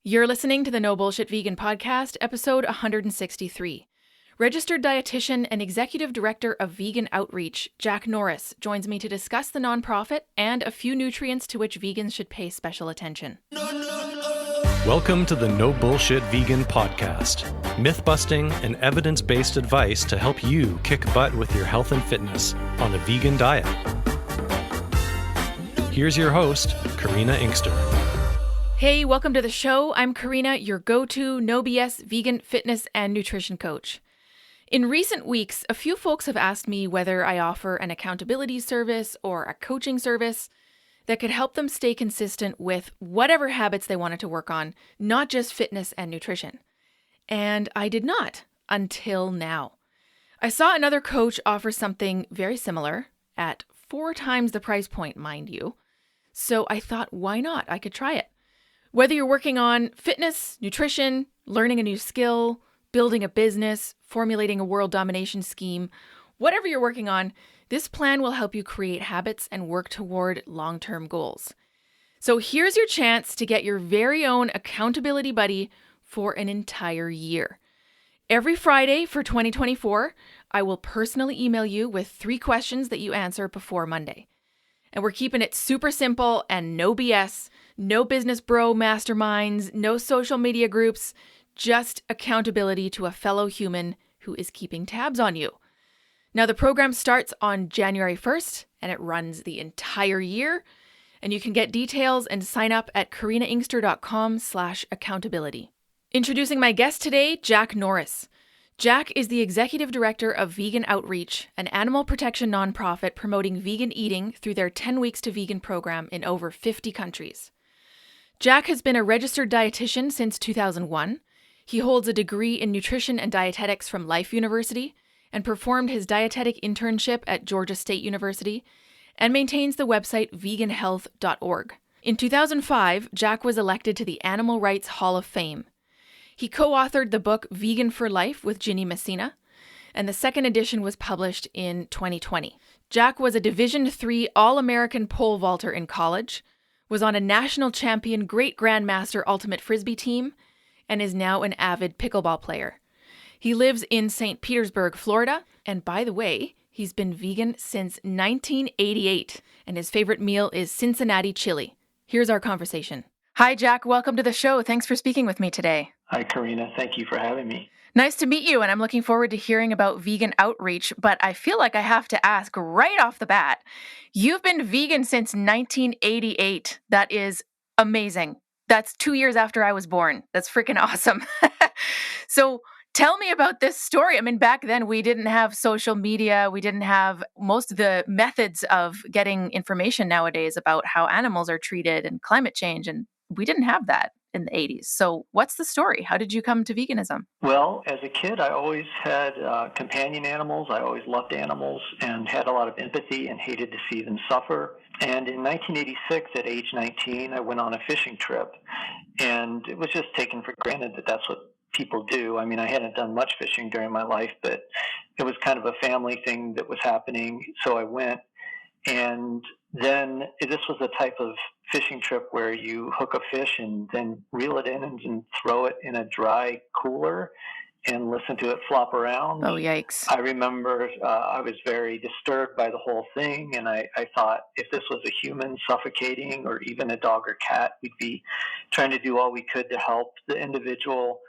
You're listening to the No Bullshit Vegan Podcast, episode 163. Registered dietitian and executive director of vegan outreach, Jack Norris, joins me to discuss the nonprofit and a few nutrients to which vegans should pay special attention. Welcome to the No Bullshit Vegan Podcast. Myth-busting and evidence-based advice to help you kick butt with your health and fitness on a vegan diet. Here's your host, Karina Inkster. Hey, welcome to the show. I'm Karina, your go-to no BS vegan fitness and nutrition coach. In recent weeks, a few folks have asked me whether I offer an accountability service or a coaching service that could help them stay consistent with whatever habits they wanted to work on, not just fitness and nutrition. And I did not until now. I saw another coach offer something very similar at 4 times the price point, mind you. So I thought, why not? I could try it. Whether you're working on fitness, nutrition, learning a new skill, building a business, formulating a world domination scheme, whatever you're working on, this plan will help you create habits and work toward long-term goals. So here's your chance to get your very own accountability buddy for an entire year. Every Friday for 2024, I will personally email you with 3 questions that you answer before Monday. And we're keeping it super simple and no BS, no business bro masterminds, no social media groups, just accountability to a fellow human who is keeping tabs on you. Now, the program starts on January 1st and it runs the entire year. And you can get details and sign up at karinainkster.com/accountability. Introducing my guest today, Jack Norris. Jack is the executive director of Vegan Outreach, an animal protection nonprofit promoting vegan eating through their 10 Weeks to Vegan program in over 50 countries. Jack has been a registered dietitian since 2001. He holds a degree in nutrition and dietetics from Life University and performed his dietetic internship at Georgia State University and maintains the website veganhealth.org. In 2005, Jack was elected to the Animal Rights Hall of Fame. He co-authored the book Vegan for Life with Ginny Messina, and the second edition was published in 2020. Jack was a Division III All-American pole vaulter in college, was on a national champion Great Grandmaster Ultimate Frisbee team, and is now an avid pickleball player. He lives in St. Petersburg, Florida, and by the way, he's been vegan since 1988, and his favorite meal is Cincinnati chili. Here's our conversation. Hi, Jack. Welcome to the show. Thanks for speaking with me today. Hi, Karina. Thank you for having me. Nice to meet you, and I'm looking forward to hearing about vegan outreach, but I feel like I have to ask right off the bat, you've been vegan since 1988. That is amazing. That's 2 years after I was born. That's freaking awesome. So tell me about this story. I mean, back then we didn't have social media. We didn't have most of the methods of getting information nowadays about how animals are treated and climate change, and we didn't have that in the 80s. So what's the story? How did you come to veganism? Well, as a kid, I always had companion animals. I always loved animals and had a lot of empathy and hated to see them suffer. And in 1986, at age 19, I went on a fishing trip. And it was just taken for granted that that's what people do. I mean, I hadn't done much fishing during my life, but it was kind of a family thing that was happening. So I went. And then this was a type of fishing trip where you hook a fish and then reel it in and throw it in a dry cooler and listen to it flop around. Oh, yikes. I remember I was very disturbed by the whole thing, and I thought if this was a human suffocating or even a dog or cat, we'd be trying to do all we could to help the individual.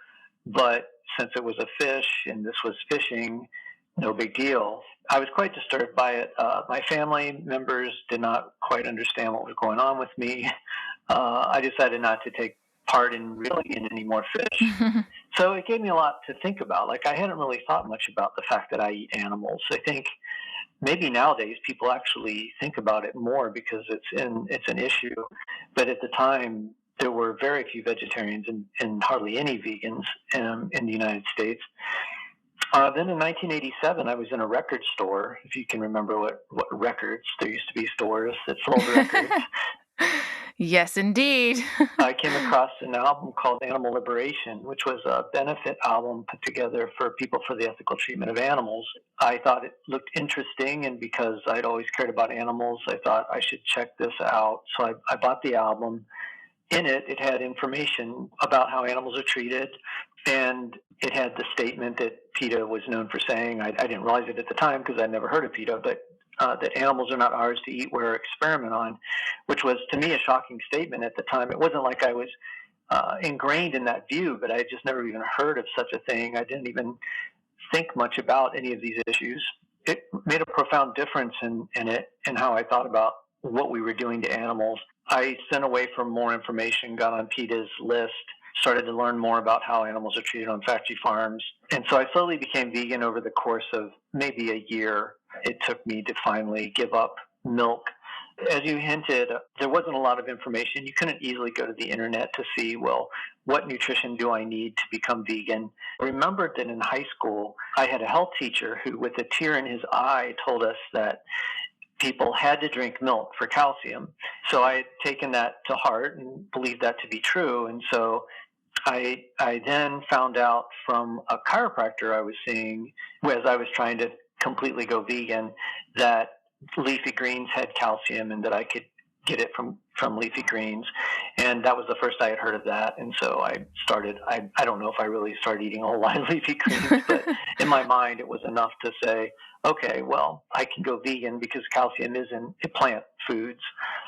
But since it was a fish and this was fishing, no big deal. I was quite disturbed by it. My family members did not quite understand what was going on with me. I decided not to take part in reeling in any more fish. So it gave me a lot to think about. Like, I hadn't really thought much about the fact that I eat animals. I think maybe nowadays people actually think about it more because it's an issue. But at the time, there were very few vegetarians and hardly any vegans in the United States. Then in 1987, I was in a record store, if you can remember what records. There used to be stores that sold records. Yes, indeed. I came across an album called Animal Liberation, which was a benefit album put together for people for the ethical treatment of animals. I thought it looked interesting, and because I'd always cared about animals, I thought I should check this out. So I bought the album, in it, it had information about how animals are treated, and it had the statement that PETA was known for saying. I didn't realize it at the time because I'd never heard of PETA, but that animals are not ours to eat, we're experiment on, which was to me a shocking statement at the time. It wasn't like I was ingrained in that view, but I had just never even heard of such a thing. I didn't even think much about any of these issues. It made a profound difference in it and how I thought about what we were doing to animals. I sent away for more information, got on PETA's list, started to learn more about how animals are treated on factory farms. And so I slowly became vegan over the course of maybe a year. It took me to finally give up milk. As you hinted, there wasn't a lot of information. You couldn't easily go to the internet to see, well, what nutrition do I need to become vegan? I remembered that in high school, I had a health teacher who, with a tear in his eye, told us that people had to drink milk for calcium. So I had taken that to heart and believed that to be true. And so I then found out from a chiropractor I was seeing, as I was trying to completely go vegan, that leafy greens had calcium and that I could get it from leafy greens. And that was the first I had heard of that. And so I started, I don't know if I really started eating a whole lot of leafy greens, but in my mind, it was enough to say, okay, well, I can go vegan because calcium is in plant foods.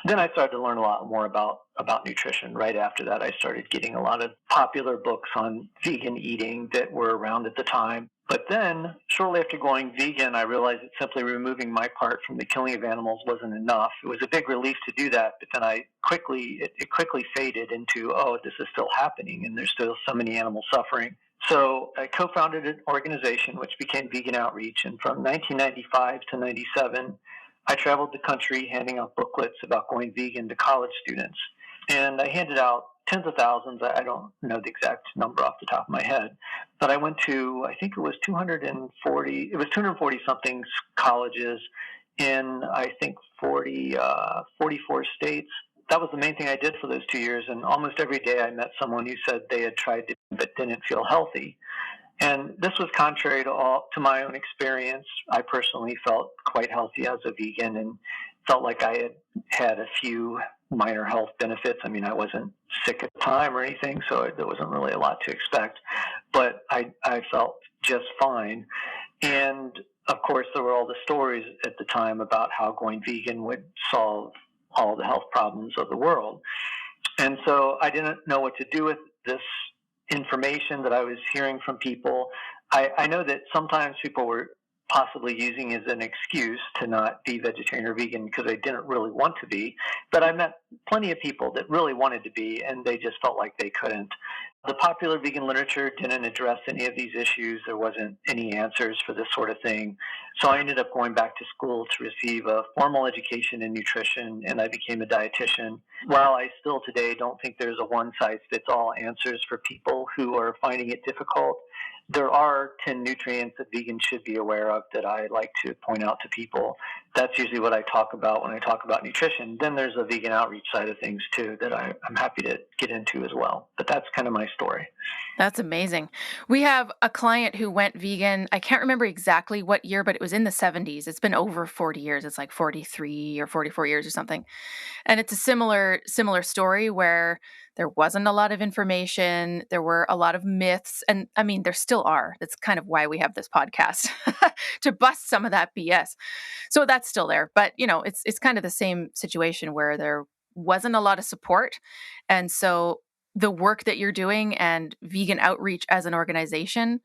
Then I started to learn a lot more about nutrition. Right after that, I started getting a lot of popular books on vegan eating that were around at the time. But then, shortly after going vegan, I realized that simply removing my part from the killing of animals wasn't enough. It was a big relief to do that, but then it quickly faded into, oh, this is still happening, and there's still so many animals suffering. So I co-founded an organization which became Vegan Outreach, and from 1995 to 97, I traveled the country handing out booklets about going vegan to college students. And I handed out tens of thousands. I don't know the exact number off the top of my head, but I went to, I think it was 240 something colleges in, I think, 44 states. That was the main thing I did for those 2 years. And almost every day I met someone who said they had tried to, but didn't feel healthy. And this was contrary to my own experience. I personally felt quite healthy as a vegan and felt like I had a few minor health benefits. I mean, I wasn't sick at the time or anything, so there wasn't really a lot to expect. But I felt just fine. And of course, there were all the stories at the time about how going vegan would solve all the health problems of the world. And so I didn't know what to do with this information that I was hearing from people. I know that sometimes people were possibly using as an excuse to not be vegetarian or vegan because they didn't really want to be. But I met plenty of people that really wanted to be, and they just felt like they couldn't. The popular vegan literature didn't address any of these issues. There wasn't any answers for this sort of thing. So I ended up going back to school to receive a formal education in nutrition, and I became a dietitian. While I still today don't think there's a one-size-fits-all answers for people who are finding it difficult, there are 10 nutrients that vegans should be aware of that I like to point out to people. That's usually what I talk about when I talk about nutrition. Then there's a vegan outreach side of things too that I'm happy to get into as well. But that's kind of my story. That's amazing. We have a client who went vegan. I can't remember exactly what year, but it was in the 70s. It's been over 40 years. It's like 43 or 44 years or something. And it's a similar story where there wasn't a lot of information. There were a lot of myths. And I mean, there still are. That's kind of why we have this podcast to bust some of that BS. So that's still there. But, it's kind of the same situation where there wasn't a lot of support. And so the work that you're doing and vegan outreach as an organization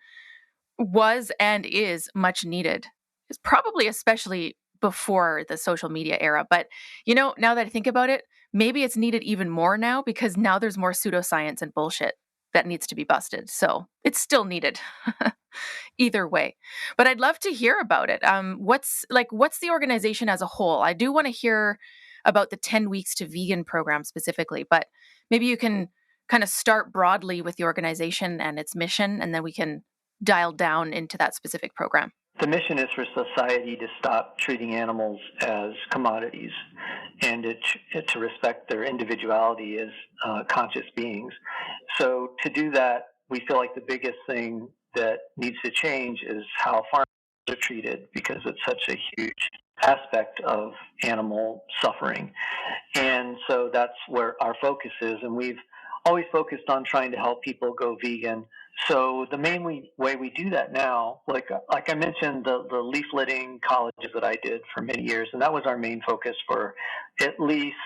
was and is much needed. It's probably especially before the social media era. But, now that I think about it, maybe it's needed even more now because now there's more pseudoscience and bullshit that needs to be busted. So it's still needed either way. But I'd love to hear about it. What's the organization as a whole? I do want to hear about the 10 weeks to vegan program specifically, but maybe you can kind of start broadly with the organization and its mission, and then we can dial down into that specific program. The mission is for society to stop treating animals as commodities and to respect their individuality as conscious beings. So to do that, we feel like the biggest thing that needs to change is how farmers are treated because it's such a huge aspect of animal suffering. And so that's where our focus is. And we've always focused on trying to help people go vegan. So the main way we do that now, like I mentioned, the leafleting colleges that I did for many years, and that was our main focus for at least,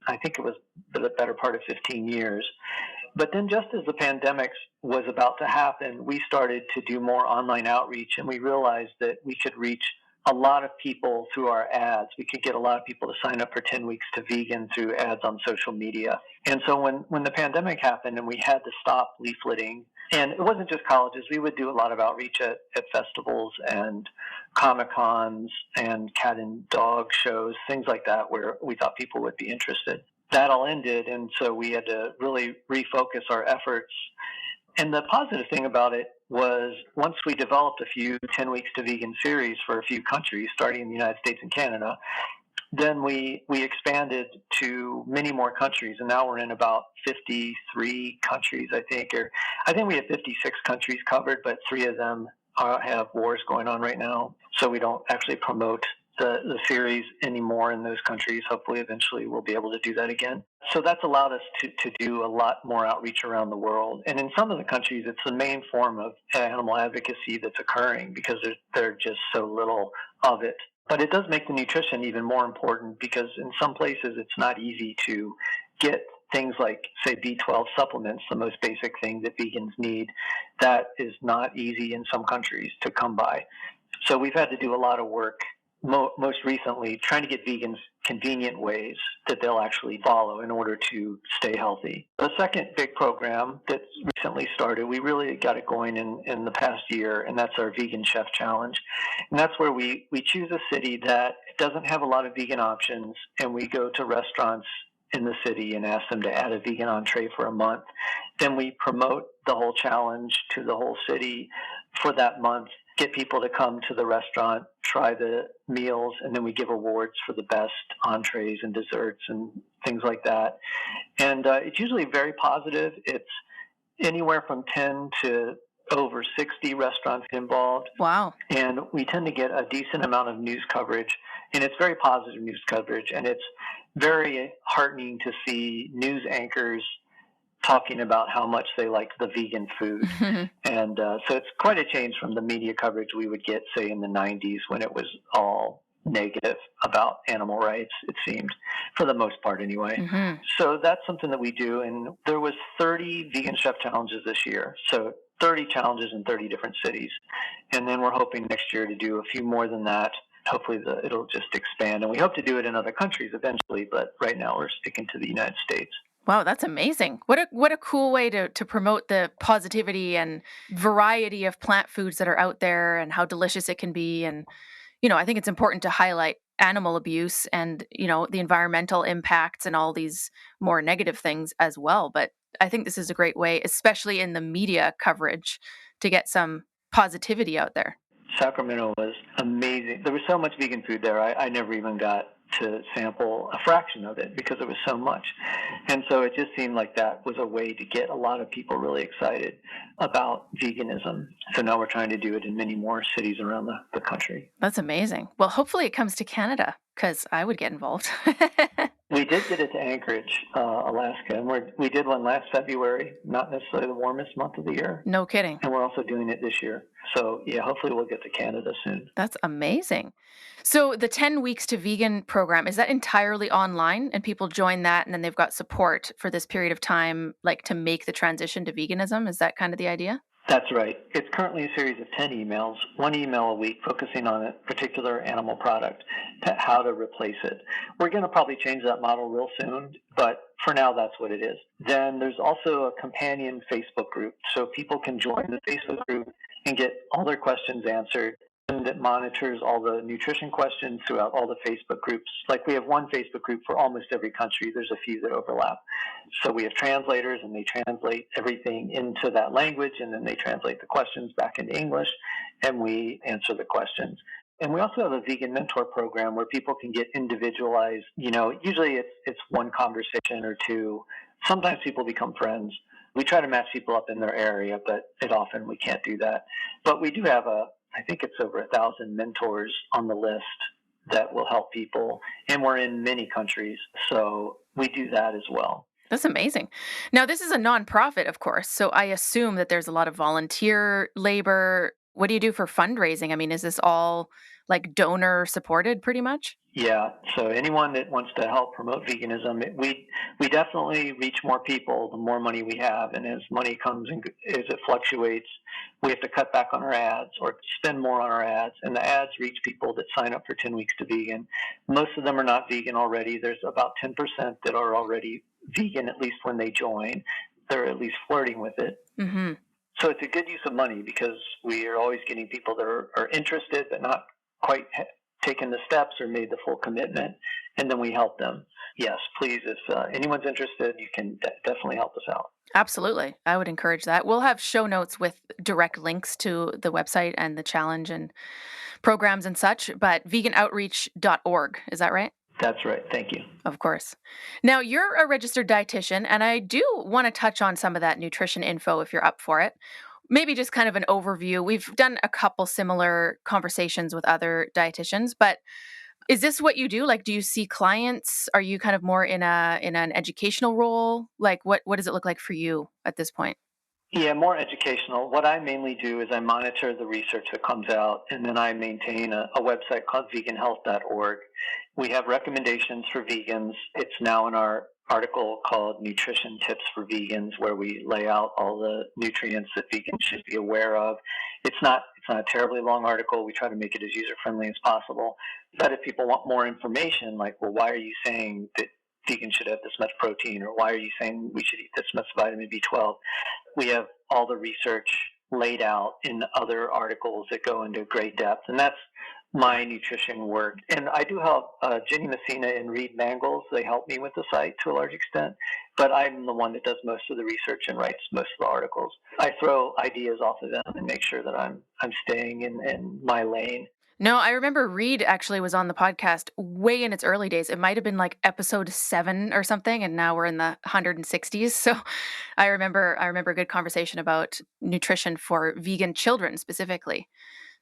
I think it was the better part of 15 years. But then just as the pandemic was about to happen, we started to do more online outreach, and we realized that we could reach a lot of people through our ads. We could get a lot of people to sign up for 10 weeks to vegan through ads on social media. And so when the pandemic happened and we had to stop leafleting, and it wasn't just colleges, we would do a lot of outreach at festivals and Comic-Cons and cat and dog shows, things like that, where we thought people would be interested. That all ended, and so we had to really refocus our efforts. And the positive thing about it was once we developed a few 10 Weeks to Vegan series for a few countries, starting in the United States and Canada, then we expanded to many more countries, and now we're in about 53 countries, I think. Or I think we have 56 countries covered, but 3 of them have wars going on right now, so we don't actually promote the series anymore in those countries. Hopefully eventually we'll be able to do that again. So that's allowed us to do a lot more outreach around the world. And in some of the countries, it's the main form of animal advocacy that's occurring because there's just so little of it. But it does make the nutrition even more important because in some places it's not easy to get things like, say, B12 supplements, the most basic thing that vegans need. That is not easy in some countries to come by. So we've had to do a lot of work most recently trying to get vegans convenient ways that they'll actually follow in order to stay healthy. The second big program that's recently started, we really got it going in the past year, and that's our Vegan Chef Challenge. And that's where we choose a city that doesn't have a lot of vegan options, and we go to restaurants in the city and ask them to add a vegan entree for a month. Then we promote the whole challenge to the whole city for that month, get people to come to the restaurant, try the meals, and then we give awards for the best entrees and desserts and things like that. And it's usually very positive. It's anywhere from 10 to over 60 restaurants involved. Wow. And we tend to get a decent amount of news coverage, and it's very positive news coverage, and it's very heartening to see news anchors talking about how much they like the vegan food. And so it's quite a change from the media coverage we would get, say, in the 90s when it was all negative about animal rights, it seemed, for the most part anyway. So that's something that we do. And there was 30 Vegan Chef Challenges this year. So 30 challenges in 30 different cities. And then we're hoping next year to do a few more than that. Hopefully it'll just expand. And we hope to do it in other countries eventually, but right now we're sticking to the United States. Wow, that's amazing. What a cool way to promote the positivity and variety of plant foods that are out there and how delicious it can be. And, I think it's important to highlight animal abuse and, the environmental impacts and all these more negative things as well. But I think this is a great way, especially in the media coverage, to get some positivity out there. Sacramento was amazing. There was so much vegan food there. I never even got to sample a fraction of it because it was so much. And so it just seemed like that was a way to get a lot of people really excited about veganism. So now we're trying to do it in many more cities around the country. That's amazing. Well, hopefully it comes to Canada because I would get involved. We did get it to Anchorage, Alaska, and we did one last February, not necessarily the warmest month of the year. No kidding. And we're also doing it this year. So, yeah, hopefully we'll get to Canada soon. That's amazing. So the 10 Weeks to Vegan program, is that entirely online and people join that and then they've got support for this period of time, like to make the transition to veganism? Is that kind of the idea? That's right. It's currently a series of 10 emails, one email a week focusing on a particular animal product, how to replace it. We're going to probably change that model real soon, but for now, that's what it is. Then there's also a companion Facebook group, so people can join the Facebook group and get all their questions answered. And it monitors all the nutrition questions throughout all the Facebook groups. Like we have one Facebook group for almost every country. There's a few that overlap. So we have translators, and they translate everything into that language, and then they translate the questions back into English, and we answer the questions. And we also have a vegan mentor program where people can get individualized, usually it's one conversation or two. Sometimes people become friends. We try to match people up in their area, but often we can't do that. But we do have I think it's over 1,000 mentors on the list that will help people. And we're in many countries, so we do that as well. That's amazing. Now, this is a nonprofit, of course, so I assume that there's a lot of volunteer labor. What do you do for fundraising? I mean, is this all like donor supported pretty much? Yeah, so anyone that wants to help promote veganism, we definitely reach more people the more money we have, and as money comes and as it fluctuates, we have to cut back on our ads or spend more on our ads, and the ads reach people that sign up for 10 weeks to vegan. Most of them are not vegan already. There's about 10% that are already vegan, at least when they join. They're at least flirting with it. Mm-hmm. So it's a good use of money because we are always getting people that are interested but not quite taken the steps or made the full commitment, and then we help them. Yes, please, if anyone's interested, you can definitely help us out. Absolutely. I would encourage that. We'll have show notes with direct links to the website and the challenge and programs and such, but veganoutreach.org, is that right? That's right. Thank you. Of course. Now, you're a registered dietitian, and I do want to touch on some of that nutrition info if you're up for it. Maybe just kind of an overview. We've done a couple similar conversations with other dietitians, but is this what you do? Like, do you see clients? Are you kind of more in an educational role? Like, what does it look like for you at this point? Yeah, more educational. What I mainly do is I monitor the research that comes out, and then I maintain a website called veganhealth.org. We have recommendations for vegans. It's now in our article called Nutrition Tips for Vegans, where we lay out all the nutrients that vegans should be aware of. It's not a terribly long article. We try to make it as user-friendly as possible. But if people want more information, like, well, why are you saying that vegans should have this much protein, or why are you saying we should eat this much vitamin B12? We have all the research laid out in other articles that go into great depth, and that's my nutrition work. And I do help Jenny Messina and Reed Mangles. They help me with the site to a large extent, but I'm the one that does most of the research and writes most of the articles. I throw ideas off of them and make sure that I'm staying in my lane. No, I remember Reed actually was on the podcast way in its early days. It might have been like episode 7 or something, and now we're in the 160s. So I remember a good conversation about nutrition for vegan children specifically.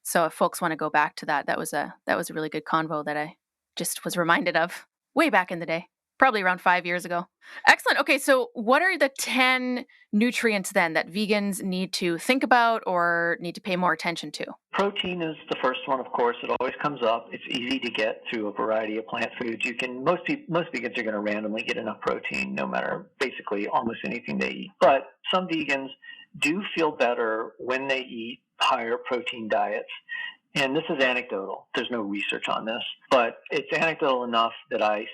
So if folks want to go back to that, that was a really good convo that I just was reminded of way back in the day, probably around 5 years ago. Excellent. Okay, so what are the 10 nutrients then that vegans need to think about or need to pay more attention to? Protein is the first one, of course. It always comes up. It's easy to get through a variety of plant foods. Most vegans are going to randomly get enough protein no matter basically almost anything they eat. But some vegans do feel better when they eat higher protein diets. And this is anecdotal. There's no research on this, but it's anecdotal enough that I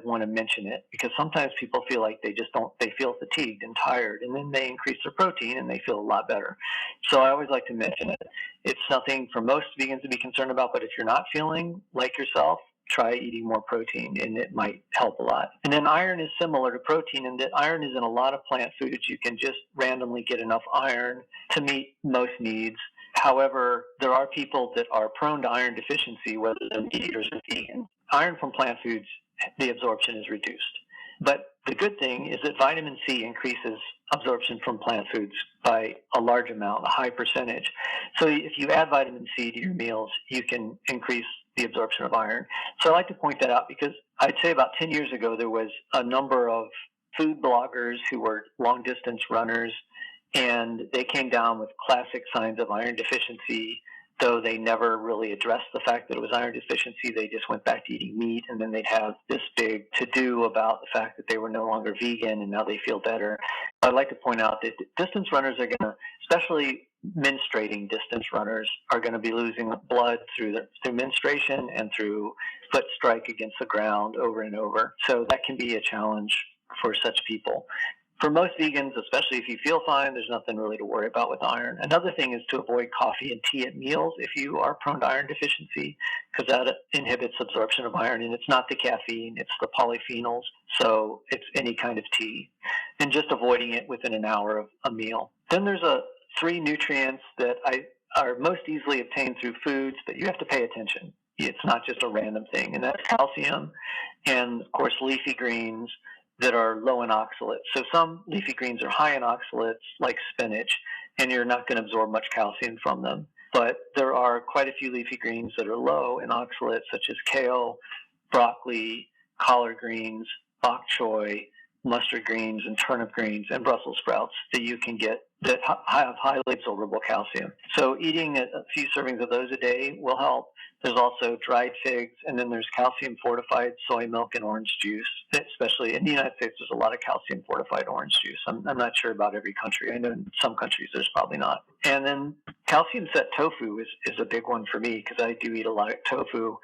want to mention it, because sometimes people feel like they feel fatigued and tired, and then they increase their protein and they feel a lot better. So I always like to mention it. It's something for most vegans to be concerned about, but if you're not feeling like yourself, try eating more protein, and it might help a lot. And then iron is similar to protein in that iron is in a lot of plant foods. You can just randomly get enough iron to meet most needs. However, there are people that are prone to iron deficiency, whether they're meat eaters or vegan. Iron from plant foods, the absorption is reduced. But the good thing is that vitamin C increases absorption from plant foods by a large amount, a high percentage. So if you add vitamin C to your meals, you can increase the absorption of iron. So I like to point that out because I'd say about 10 years ago, there was a number of food bloggers who were long-distance runners, and they came down with classic signs of iron deficiency, though they never really addressed the fact that it was iron deficiency. They just went back to eating meat, and then they'd have this big to-do about the fact that they were no longer vegan, and now they feel better. I'd like to point out that distance runners are going to, especially menstruating distance runners, are going to be losing blood through menstruation and through foot strike against the ground over and over. So that can be a challenge for such people. For most vegans, especially if you feel fine, there's nothing really to worry about with iron. Another thing is to avoid coffee and tea at meals if you are prone to iron deficiency, because that inhibits absorption of iron. And it's not the caffeine, it's the polyphenols. So it's any kind of tea. And just avoiding it within an hour of a meal. Then there's 3 nutrients that are most easily obtained through foods, but you have to pay attention. It's not just a random thing. And that's calcium and, of course, leafy greens that are low in oxalates. So some leafy greens are high in oxalates, like spinach, and you're not going to absorb much calcium from them. but there are quite a few leafy greens that are low in oxalates, such as kale, broccoli, collard greens, bok choy, mustard greens, and turnip greens, and Brussels sprouts that you can get that have highly absorbable calcium. So eating a few servings of those a day will help. There's also dried figs, and then there's calcium-fortified soy milk and orange juice, especially in the United States. There's a lot of calcium-fortified orange juice. I'm not sure about every country. I know in some countries there's probably not. And then calcium-set tofu is a big one for me because I do eat a lot of tofu,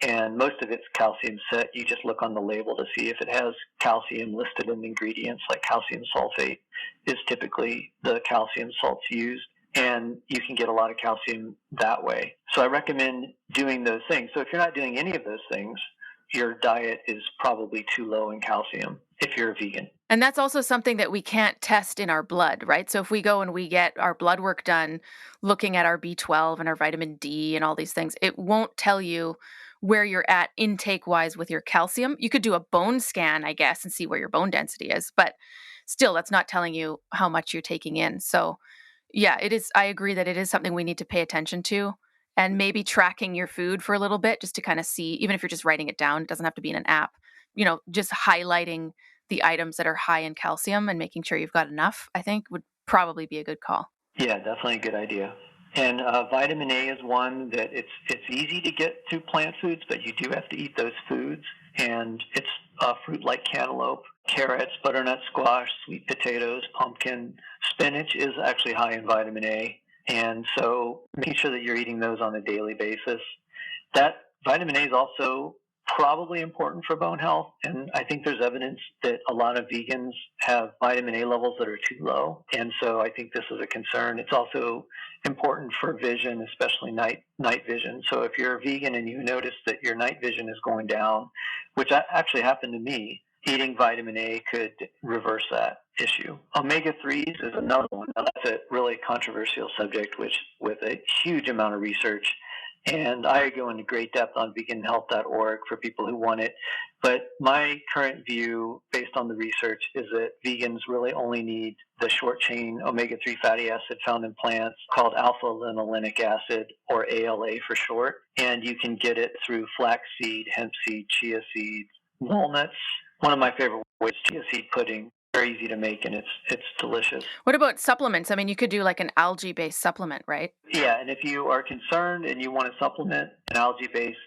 and most of it's calcium set. You just look on the label to see if it has calcium listed in the ingredients, like calcium sulfate is typically the calcium salts used, and you can get a lot of calcium that way. So I recommend doing those things. So if you're not doing any of those things, your diet is probably too low in calcium if you're a vegan. And that's also something that we can't test in our blood, right? So if we go and we get our blood work done looking at our B12 and our vitamin D and all these things, it won't tell you where you're at intake-wise with your calcium. You could do a bone scan, I guess, and see where your bone density is, but still, that's not telling you how much you're taking in. So yeah, it is. I agree that it is something we need to pay attention to, and maybe tracking your food for a little bit just to kind of see, even if you're just writing it down, it doesn't have to be in an app, just highlighting the items that are high in calcium and making sure you've got enough, I think would probably be a good call. Yeah, definitely a good idea. And vitamin A is one that it's easy to get through plant foods, but you do have to eat those foods. And it's fruit like cantaloupe, carrots, butternut squash, sweet potatoes, pumpkin. Spinach is actually high in vitamin A. And so making sure that you're eating those on a daily basis. That vitamin A is also probably important for bone health, and I think there's evidence that a lot of vegans have vitamin A levels that are too low, and so I think this is a concern. It's also important for vision, especially night vision. So if you're a vegan and you notice that your night vision is going down, which actually happened to me, eating vitamin A could reverse that issue. Omega-3s is another one. Now, that's a really controversial subject with a huge amount of research. And I go into great depth on veganhealth.org for people who want it. But my current view, based on the research, is that vegans really only need the short-chain omega-3 fatty acid found in plants called alpha-linolenic acid, or ALA for short. And you can get it through flaxseed, hemp seed, chia seeds, walnuts. One of my favorite ways is chia seed pudding. Very easy to make, and it's delicious. What about supplements? I mean, you could do like an algae-based supplement, right? Yeah, and if you are concerned and you want to supplement an algae-based,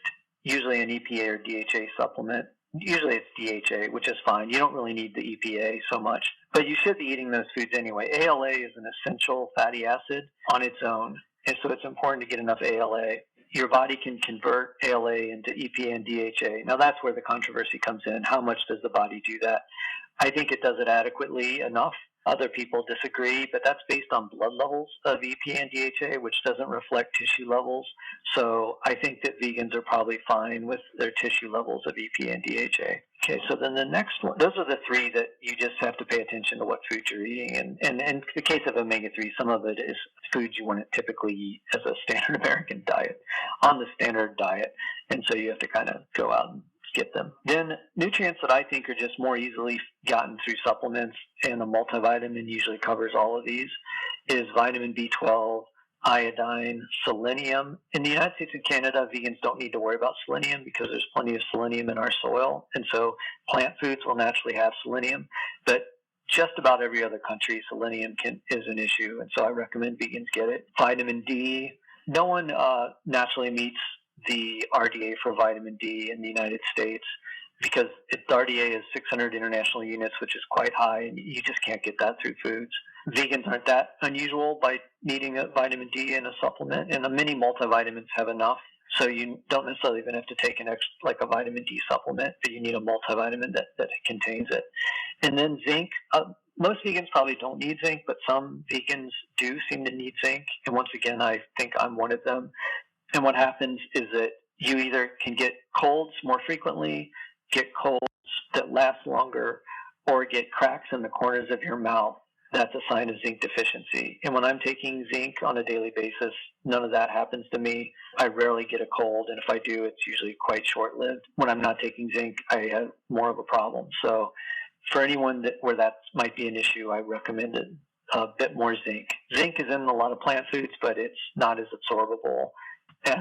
usually an EPA or DHA supplement, usually it's DHA, which is fine. You don't really need the EPA so much, but you should be eating those foods anyway. ALA is an essential fatty acid on its own, and so it's important to get enough ALA. Your body can convert ALA into EPA and DHA. Now, that's where the controversy comes in. How much does the body do that? I think it does it adequately enough. Other people disagree, but that's based on blood levels of EPA and DHA, which doesn't reflect tissue levels. So I think that vegans are probably fine with their tissue levels of EPA and DHA. Okay, so then the next one, those are the three that you just have to pay attention to what food you're eating. And in the case of omega-3, some of it is foods you wouldn't typically eat as a standard American diet, on the standard diet. And so you have to kind of go out and get them. Then nutrients that I think are just more easily gotten through supplements, and a multivitamin usually covers all of these, is vitamin B12, iodine, selenium. In the United States and Canada, vegans don't need to worry about selenium because there's plenty of selenium in our soil, and so plant foods will naturally have selenium. But just about every other country, selenium is an issue, and so I recommend vegans get it. Vitamin D, no one naturally meets the RDA for vitamin D in the United States because the RDA is 600 international units, which is quite high, and you just can't get that through foods. Vegans aren't that unusual by needing a vitamin D in a supplement, and the many multivitamins have enough, so you don't necessarily even have to take an extra, like a vitamin D supplement, but you need a multivitamin that contains it. And then zinc. Most vegans probably don't need zinc, but some vegans do seem to need zinc, and once again, I think I'm one of them. And what happens is that you either can get colds more frequently, get colds that last longer, or get cracks in the corners of your mouth. That's a sign of zinc deficiency. And when I'm taking zinc on a daily basis, none of that happens to me. I rarely get a cold, and if I do, it's usually quite short-lived. When I'm not taking zinc, I have more of a problem. So for anyone where that might be an issue, I recommend it. a bit more zinc. Zinc is in a lot of plant foods, but it's not as absorbable as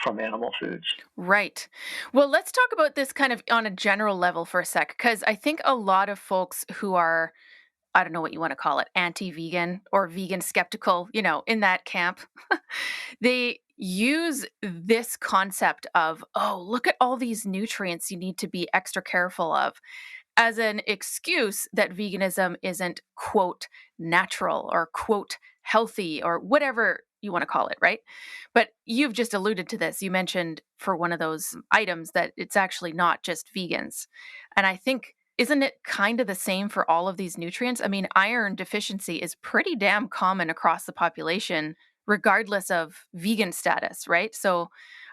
from animal foods. Right. Well, let's talk about this kind of on a general level for a sec, because I think a lot of folks who are, I don't know what you want to call it, anti-vegan or vegan skeptical, in that camp, they use this concept of, oh, look at all these nutrients you need to be extra careful of as an excuse that veganism isn't, quote, natural or, quote, healthy or whatever you want to call it, right? But you've just alluded to this. You mentioned for one of those items that it's actually not just vegans. And I think, isn't it kind of the same for all of these nutrients? I mean, iron deficiency is pretty damn common across the population, regardless of vegan status, right? So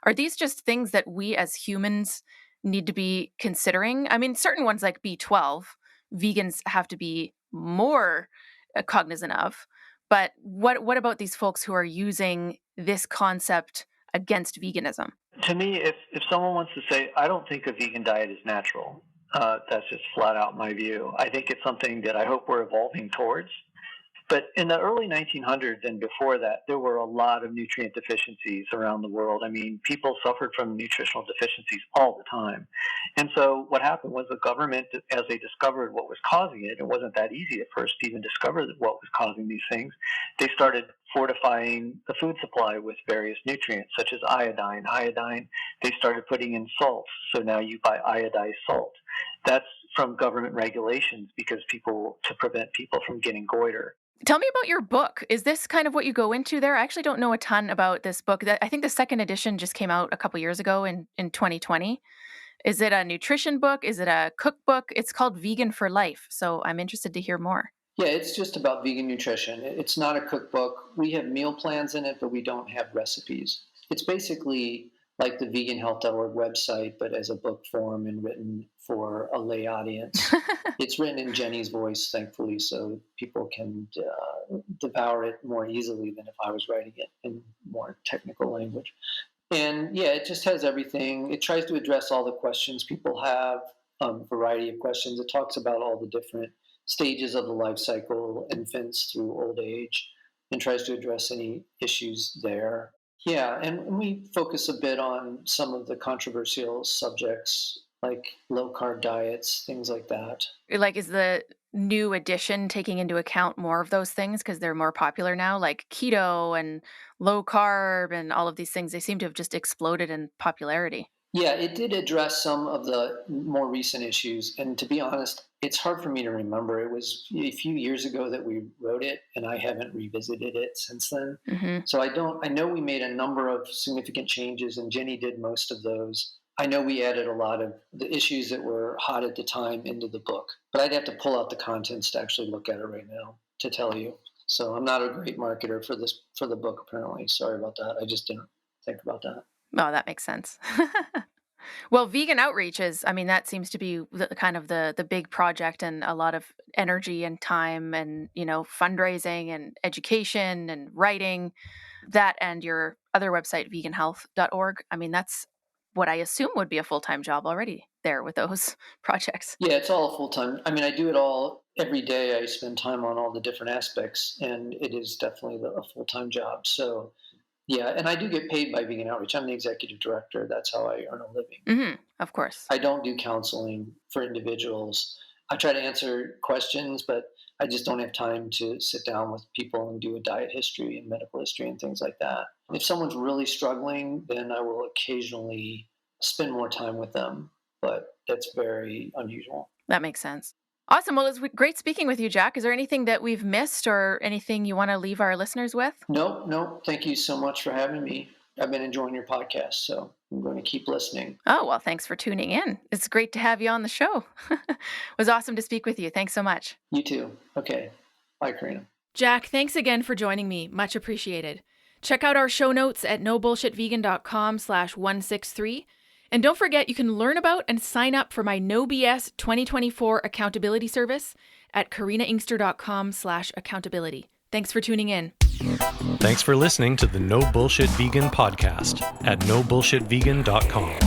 are these just things that we as humans need to be considering? I mean, certain ones like B12, vegans have to be more cognizant of. But what about these folks who are using this concept against veganism? To me, if someone wants to say, I don't think a vegan diet is natural, that's just flat out my view. I think it's something that I hope we're evolving towards. But in the early 1900s and before that, there were a lot of nutrient deficiencies around the world. I mean, people suffered from nutritional deficiencies all the time. And so what happened was the government, as they discovered what was causing it, it wasn't that easy at first to even discover what was causing these things, they started fortifying the food supply with various nutrients, such as iodine. Iodine, they started putting in salts. So now you buy iodized salt. That's from government regulations to prevent people from getting goiter. Tell me about your book. Is this kind of what you go into there? I actually don't know a ton about this book. I think the second edition just came out a couple years ago in 2020. Is it a nutrition book? Is it a cookbook? It's called Vegan for Life. So I'm interested to hear more. Yeah, it's just about vegan nutrition. It's not a cookbook. We have meal plans in it, but we don't have recipes. It's basically like the veganhealth.org website, but as a book form and written for a lay audience. It's written in Jenny's voice, thankfully, so people can devour it more easily than if I was writing it in more technical language. And yeah, it just has everything. It tries to address all the questions people have, a variety of questions. It talks about all the different stages of the life cycle, infants through old age, and tries to address any issues there. Yeah, and we focus a bit on some of the controversial subjects like low-carb diets, things like that. Like, is the new edition taking into account more of those things because they're more popular now, like keto and low carb and all of these things? They seem to have just exploded in popularity. Yeah, it did address some of the more recent issues. And to be honest, it's hard for me to remember. It was a few years ago that we wrote it, and I haven't revisited it since then. Mm-hmm. So I know we made a number of significant changes, and Jenny did most of those. I know we added a lot of the issues that were hot at the time into the book, but I'd have to pull out the contents to actually look at it right now to tell you. So I'm not a great marketer for the book, apparently. Sorry about that. I just didn't think about that. Oh, that makes sense. Well, vegan outreach that seems to be the big project, and a lot of energy and time and, fundraising and education and writing, that and your other website, veganhealth.org. That's what I assume would be a full-time job already there with those projects. Yeah, it's all full-time. I do it all every day. I spend time on all the different aspects, and it is definitely a full-time job. So yeah, and I do get paid by Vegan Outreach. I'm the executive director. That's how I earn a living. Mm-hmm, of course. I don't do counseling for individuals. I try to answer questions, but I just don't have time to sit down with people and do a diet history and medical history and things like that. If someone's really struggling, then I will occasionally spend more time with them, but that's very unusual. That makes sense. Awesome. Well, it's great speaking with you, Jack. Is there anything that we've missed or anything you want to leave our listeners with? No. Thank you so much for having me. I've been enjoying your podcast, so I'm going to keep listening. Oh, well, thanks for tuning in. It's great to have you on the show. It was awesome to speak with you. Thanks so much. You too. Okay. Bye, Karina. Jack, thanks again for joining me. Much appreciated. Check out our show notes at nobullshitvegan.com/163. And don't forget, you can learn about and sign up for my No BS 2024 accountability service at karinainkster.com/accountability. Thanks for tuning in. Thanks for listening to the No Bullshit Vegan podcast at nobullshitvegan.com.